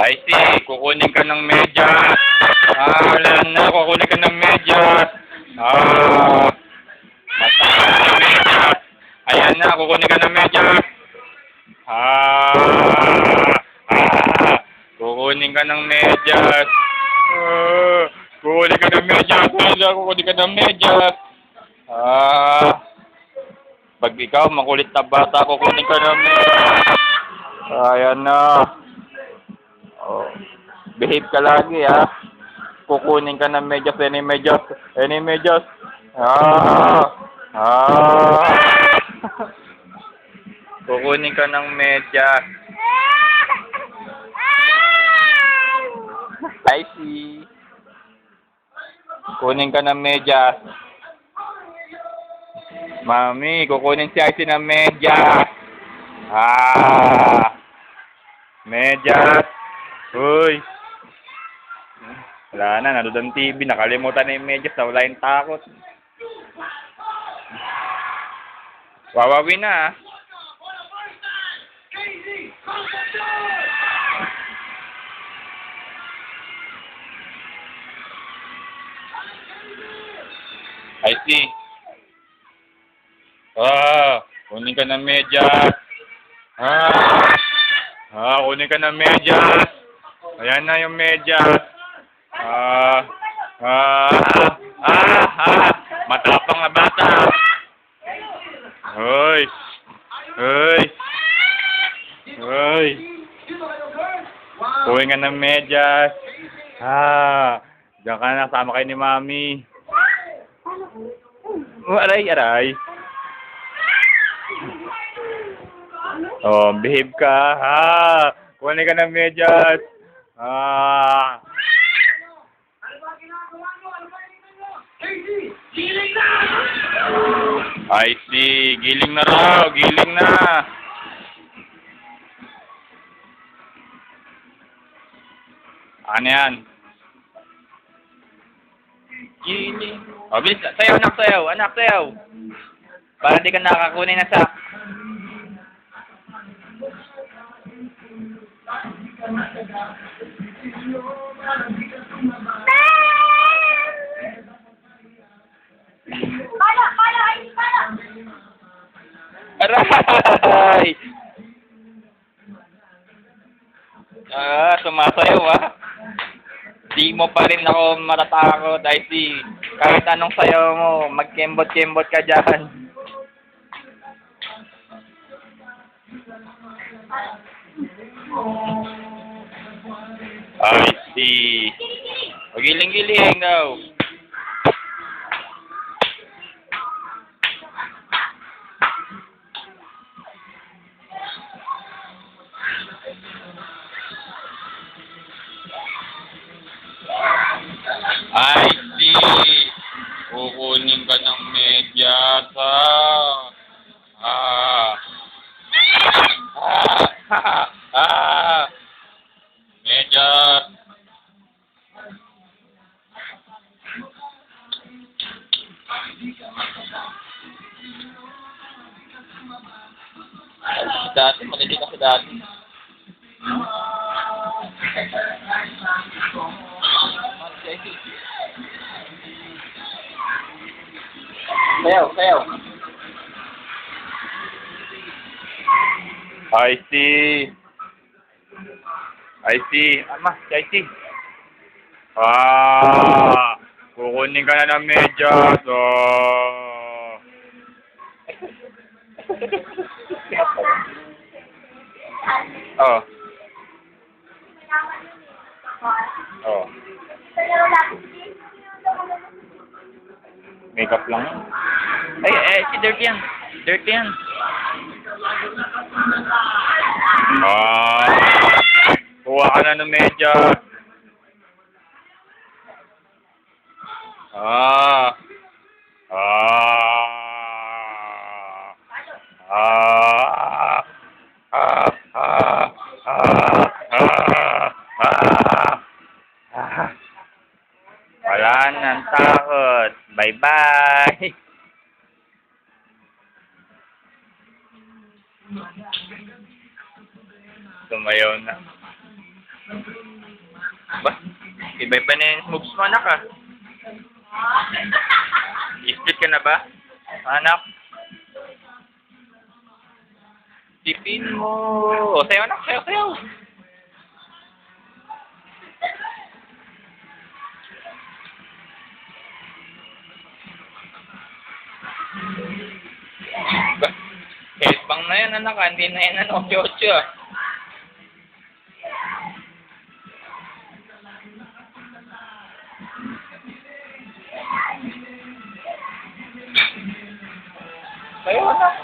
I see, kukunin ka ng medyas. Wala na, kukunin ka ng medyas. Mataas ng medyas. Ayan na, kukunin ka ng medyas. Kukunin ka ng medyas. Kukunin ka ng medyas. Kukunin ka ng medyas. Pag ikaw, makulit na bata, kukunin ka ng medyas. Ayan na. Oh. Behave ka lagi, ha. Kukunin ka ng medyas, any medyas. Any medyas. Kukunin ka ng medyas. I see. Kunin ka ng medyas. Mami, kukunin si Icy ng medyas. Medyas. Uy. Wala na, nanood ang TV. Nakalimutan na yung medyas. Wala yung takot. Wawawi na, I see. Kunin ka ng medyas. Kunin ka ng medyas. Ayan na yung medyas. Matapang na bata. Hoy. Hoy. Hoy. Kunin ka ng medyas. Diyan ka na, sama kayo ni Mami. Aray, aray. Behave ka. Kunin ka ng medyas. I see. Giling na raw. Giling na. Ano yan? Giling. Bilis. Sayaw, anak, sayaw. Anak, sayaw. Para di ka nakakunin na sak. Aray! Sumasayaw, Di mo pa rin ako matatakot, I see. Kahit anong sayaw mo, magkembot-kembot ka dyan. I see. Giling-giling daw. I see. Kukunin ka ng medyas, medyas. Dati, matindi kasi dati. Sayaw, sayaw. I see. I see. Ama, I see. Kukunin ka na ng medyas. Makeup lang yan. Si dirty yan. Dirty yan. Kuha ka na ng medyas. Wala nang takot. Bye-bye. Tumayaw na. Ba? Iba-iba na yung moves mo, anak, ah. I-split ka na ba? Anak? Tipin mo. O, sayo, anak. Sayo, sayo. Ba? Headbang na yan, anak, ah. Hindi na yan, ano, 8, ah. Sayo, anak.